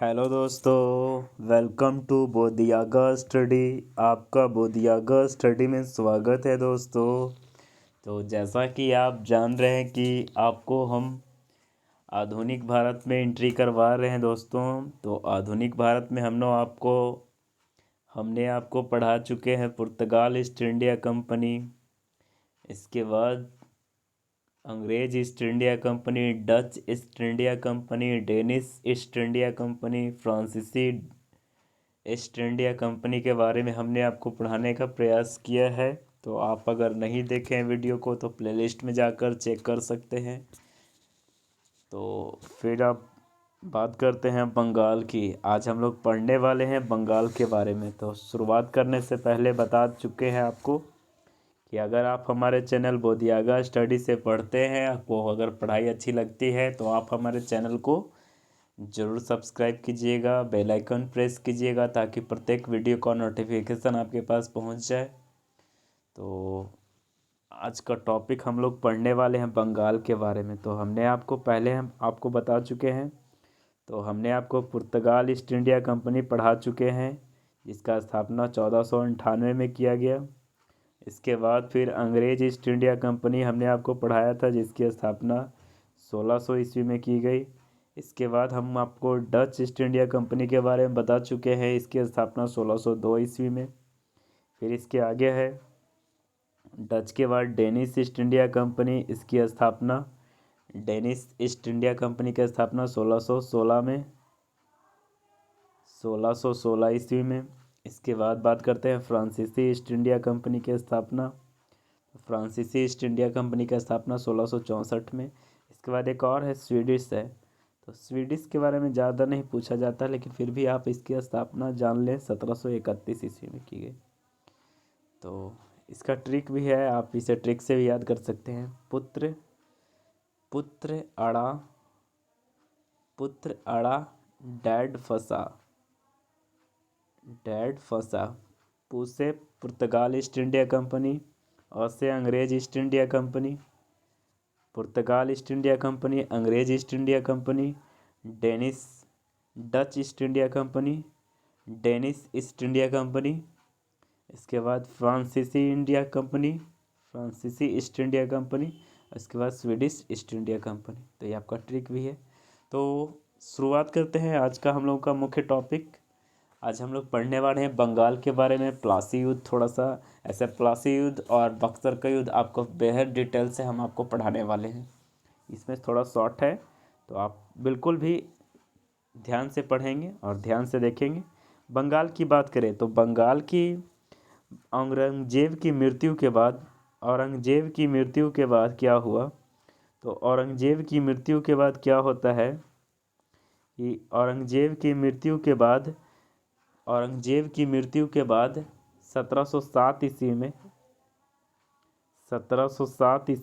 Hello दोस्तों, welcome to बोधियागा study. आपका बोधियागा study में स्वागत है दोस्तों। तो जैसा कि आप जान रहे हैं कि आपको हम आधुनिक भारत में एंट्री करवा रहे हैं दोस्तों। तो आधुनिक भारत में हमने आपको पढ़ा चुके हैं पुर्तगाल ईस्ट इंडिया कंपनी, इसके बाद अंग्रेज east India company, Dutch east India company, Danish east India company, फ्रांसीसी ईस्ट इंडिया कंपनी के बारे में हमने आपको पढ़ाने का प्रयास किया है। तो आप अगर नहीं देखें वीडियो को तो प्लेलिस्ट में जाकर चेक कर सकते हैं। तो फिर आप बात करते हैं बंगाल की। आज हम लोग पढ़ने वाले हैं बंगाल के बारे में। तो शुरुआत करने से पहले बता चुके हैं आपको कि अगर आप हमारे चैनल बोधियागा स्टडी से पढ़ते हैं, आपको अगर पढ़ाई अच्छी लगती है तो आप हमारे चैनल को ज़रूर सब्सक्राइब कीजिएगा, बेल आइकन प्रेस कीजिएगा ताकि प्रत्येक वीडियो का नोटिफिकेशन आपके पास पहुंच जाए। तो आज का टॉपिक हम लोग पढ़ने वाले हैं बंगाल के बारे में। तो हम आपको बता चुके हैं। तो हमने आपको पुर्तगाल ईस्ट इंडिया कंपनी पढ़ा चुके हैं, जिसका स्थापना 1498 में किया गया। इसके बाद फिर अंग्रेज ईस्ट इंडिया कंपनी हमने आपको पढ़ाया था, जिसकी स्थापना 1600 ईस्वी में की गई। इसके बाद हम आपको डच ईस्ट इंडिया कंपनी के बारे में बता चुके हैं, इसकी स्थापना 1602 ईस्वी में। फिर इसके आगे है डच के बाद डेनिश ईस्ट इंडिया कंपनी, इसकी स्थापना डेनिश ईस्ट इंडिया कंपनी की स्थापना 1616 में, 1616 ईस्वी में। इसके बाद बात करते हैं फ्रांसीसी ईस्ट इंडिया कंपनी की स्थापना। फ्रांसीसी ईस्ट इंडिया कंपनी की स्थापना 1664 में। इसके बाद एक और है स्वीडिश है। तो स्वीडिश के बारे में ज़्यादा नहीं पूछा जाता, लेकिन फिर भी आप इसकी स्थापना जान लें, 1731 ईस्वी में की गई। तो इसका ट्रिक भी है, आप इसे ट्रिक से भी याद कर सकते हैं। पुत्र पुत्र अड़ा पुत्र अड़ा डैड फंसा। पू से पुर्तगाल ईस्ट इंडिया कंपनी, और से अंग्रेज ईस्ट इंडिया कंपनी। पुर्तगाल ईस्ट इंडिया कंपनी, अंग्रेज east India company, Danish Dutch east India company, Danish east India company. इसके बाद फ्रांसीसी ईस्ट इंडिया कंपनी। इसके बाद स्वीडिश ईस्ट इंडिया कंपनी। तो ये आपका ट्रिक भी है। तो शुरुआत करते हैं आज का हम लोग का मुख्य टॉपिक। आज हम लोग पढ़ने वाले हैं बंगाल के बारे में, प्लासी युद्ध। थोड़ा सा ऐसे प्लासी युद्ध और बक्सर का युद्ध आपको बेहद डिटेल से हम आपको पढ़ाने वाले हैं। इसमें थोड़ा शॉर्ट है, तो आप बिल्कुल भी ध्यान से पढ़ेंगे और ध्यान से देखेंगे। बंगाल की बात करें तो बंगाल की औरंगजेब की मृत्यु के बाद क्या हुआ। तो औरंगजेब की मृत्यु के बाद क्या होता है कि औरंगजेब की मृत्यु के बाद 1707 ईस्वी में 1707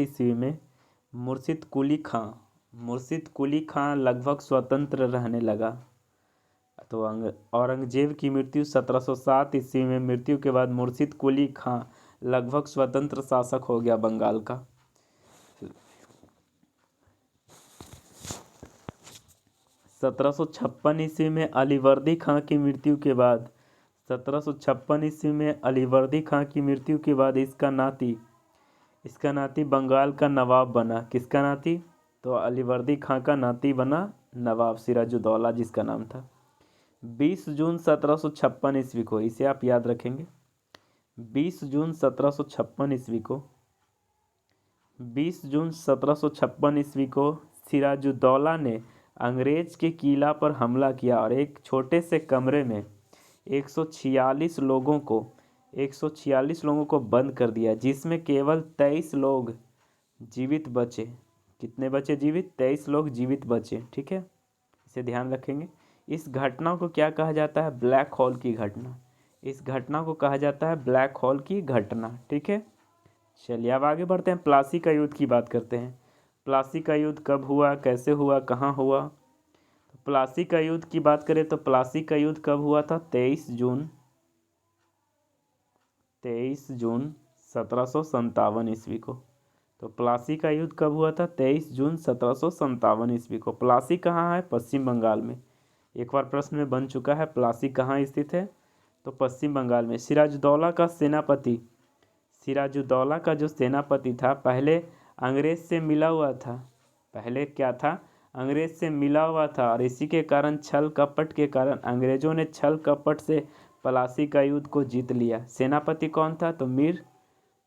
ईस्वी में मुर्शिद कुली खां लगभग स्वतंत्र रहने लगा। तो औरंगजेब की मृत्यु 1707 ईस्वी में मृत्यु के बाद मुर्शिद कुली खां लगभग स्वतंत्र शासक हो गया बंगाल का। 1756 ईस्वी में अलीवर्दी खां की मृत्यु के बाद 1756 ईस्वी में अलीवर्दी खां की मृत्यु के बाद इसका नाती बंगाल का नवाब बना। किसका नाती? तो अलीवर्दी खां का नाती बना नवाब सिराजुद्दौला, जिसका नाम था। 20 जून 1756 ईस्वी को, इसे आप याद रखेंगे, 20 जून 1756 ईस्वी को 20 जून 1756 ईस्वी को सिराजुद्दौला ने अंग्रेज के किला पर हमला किया और एक छोटे से कमरे में 146 लोगों को बंद कर दिया, जिसमें केवल 23 लोग जीवित बचे। कितने बचे जीवित? 23 लोग जीवित बचे। ठीक है, इसे ध्यान रखेंगे। इस घटना को क्या कहा जाता है? ब्लैक होल की घटना। इस घटना को कहा जाता है ब्लैक होल की घटना। ठीक है, चलिए अब आगे बढ़ते हैं, प्लासी का युद्ध की बात करते हैं। प्लासी का युद्ध कब हुआ, कैसे हुआ, कहाँ हुआ? तो प्लासी का युद्ध की बात करें तो प्लासी का युद्ध कब हुआ था? 23 जून 1757 ईस्वी को। तो प्लासी का युद्ध कब हुआ था? 23 जून 1757 ईस्वी को। प्लासी कहाँ है? पश्चिम बंगाल में। एक बार प्रश्न में बन चुका है, प्लासी कहाँ स्थित है? तो पश्चिम बंगाल में। सिराजुद्दौला का सेनापति, सिराजुद्दौला का जो सेनापति था पहले अंग्रेज से मिला हुआ था। पहले क्या था? अंग्रेज से मिला हुआ था, और इसी के कारण छल कपट के कारण अंग्रेजों ने छल कपट से प्लासी का युद्ध को जीत लिया। सेनापति कौन था? तो मीर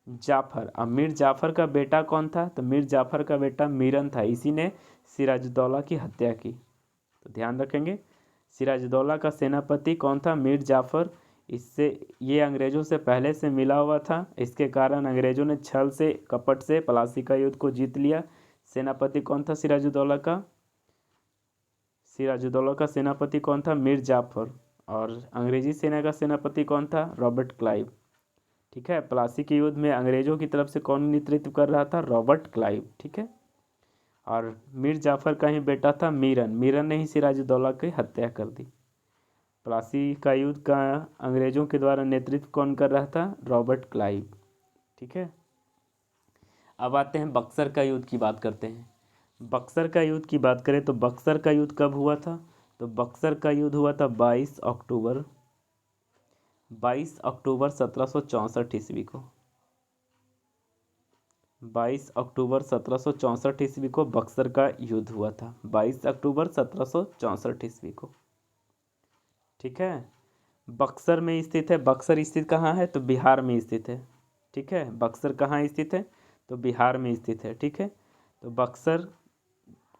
जाफर। अब मीर जाफर का बेटा कौन था? तो मीर जाफर का बेटा मीरन था। इसी ने सिराजुद्दौला की हत्या की। तो ध्यान रखेंगे, सिराजुद्दौला का सेनापति कौन था? मीर जाफर। इससे ये अंग्रेज़ों से पहले से मिला हुआ था, इसके कारण अंग्रेज़ों ने छल से कपट से प्लासी का युद्ध को जीत लिया। सेनापति कौन था सिराजुद्दौला का? सिराजुद्दौला का सेनापति कौन था? मीर जाफर। और अंग्रेजी सेना का सेनापति कौन था? Robert Clive. ठीक है, प्लासी के युद्ध में अंग्रेज़ों की तरफ से कौन नेतृत्व कर रहा था? Robert Clive. ठीक है, और मीर जाफर का ही बेटा था मीरन। मीरन ने ही सिराजुद्दौला की हत्या कर दी। प्लासी का युद्ध का अंग्रेज़ों के द्वारा नेतृत्व कौन कर रहा था? Robert Clive. ठीक है, अब आते हैं बक्सर का युद्ध की बात करते हैं। बक्सर का युद्ध की बात करें तो बक्सर का युद्ध कब हुआ था? तो बक्सर का युद्ध हुआ था 22 अक्टूबर 1764 ईस्वी को। 22 अक्टूबर 1764 ईस्वी को बक्सर का युद्ध हुआ था। 22 अक्टूबर 1764 ईस्वी को। ठीक है, बक्सर में स्थित है। बक्सर स्थित कहाँ है? तो बिहार में स्थित है। ठीक है, बक्सर कहाँ स्थित है? तो बिहार में स्थित है। ठीक है, तो बक्सर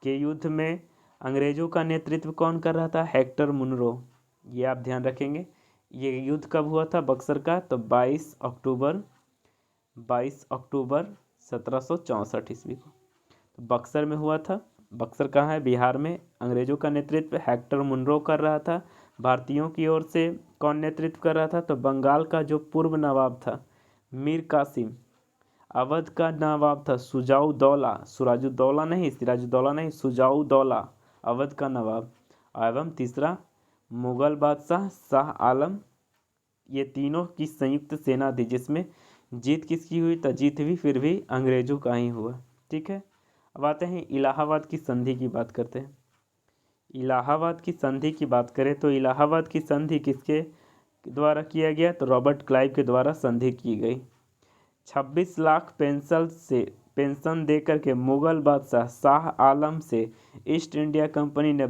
के युद्ध में अंग्रेज़ों का नेतृत्व कौन कर रहा था? Hector Munro. ये आप ध्यान रखेंगे। ये युद्ध कब हुआ था बक्सर का? तो 22 अक्टूबर 1764 ईस्वी को तो बक्सर में हुआ था। बक्सर कहाँ है? बिहार में। अंग्रेज़ों का नेतृत्व हेक्टर मुनरो कर रहा था। भारतीयों की ओर से कौन नेतृत्व कर रहा था? तो बंगाल का जो पूर्व नवाब था मीर कासिम। अवध का नवाब था सुजाउद्दौला। सिराजुद्दौला नहीं, सिराजुद्दौला नहीं, सुजाउद्दौला अवध का नवाब। एवं तीसरा मुगल बादशाह शाह आलम। ये तीनों की संयुक्त सेना थी, जिसमें जीत किसकी हुई? तो जीत भी फिर भी अंग्रेज़ों का ही हुआ। ठीक है, अब आते हैं इलाहाबाद की संधि की बात करते हैं। इलाहाबाद की संधि की बात करें तो इलाहाबाद की संधि किसके द्वारा किया गया? तो रॉबर्ट क्लाइव के द्वारा संधि की गई। 26 लाख पेंशन देकर के मुगल बादशाह शाह आलम से ईस्ट इंडिया कंपनी ने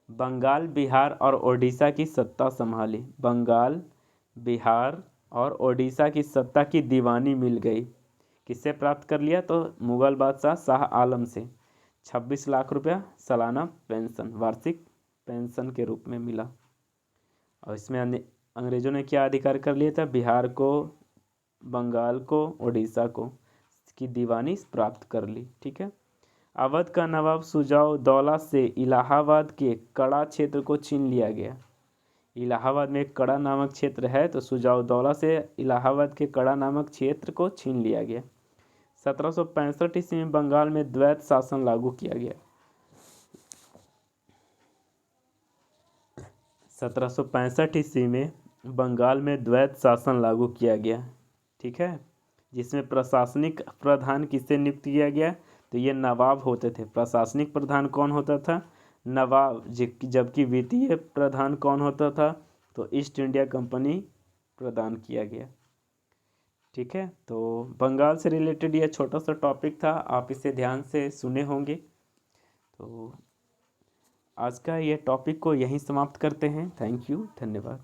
बंगाल, बिहार और ओडिशा की सत्ता संभाली। बंगाल, बिहार और ओडिशा की सत्ता की दीवानी मिल गई। किससे प्राप्त कर लिया? तो मुगल बादशाह शाह आलम से 26 लाख रुपया सालाना पेंशन, वार्षिक पेंशन के रूप में मिला। और इसमें अंग्रेज़ों ने क्या अधिकार कर लिया था? बिहार को, बंगाल को, ओडिशा को की दीवानी प्राप्त कर ली। ठीक है, अवध का नवाब सुजाउद्दौला से इलाहाबाद के कड़ा क्षेत्र को छीन लिया गया। इलाहाबाद में एक कड़ा नामक क्षेत्र है, तो सुजाउद्दौला से इलाहाबाद के कड़ा नामक क्षेत्र को छीन लिया गया। 1765 ईस्वी में बंगाल में द्वैत शासन लागू किया गया। 1765 ईस्वी में बंगाल में द्वैत शासन लागू किया गया। ठीक है, जिसमें प्रशासनिक प्रधान किससे नियुक्त किया गया? तो ये नवाब होते थे। प्रशासनिक प्रधान कौन होता था? नवाब। जबकि वित्तीय प्रधान कौन होता था? तो ईस्ट इंडिया कंपनी प्रदान किया गया। ठीक है, तो बंगाल से रिलेटेड यह छोटा सा टॉपिक था, आप इसे ध्यान से सुने होंगे। तो आज का ये टॉपिक को यहीं समाप्त करते हैं। थैंक यू, धन्यवाद।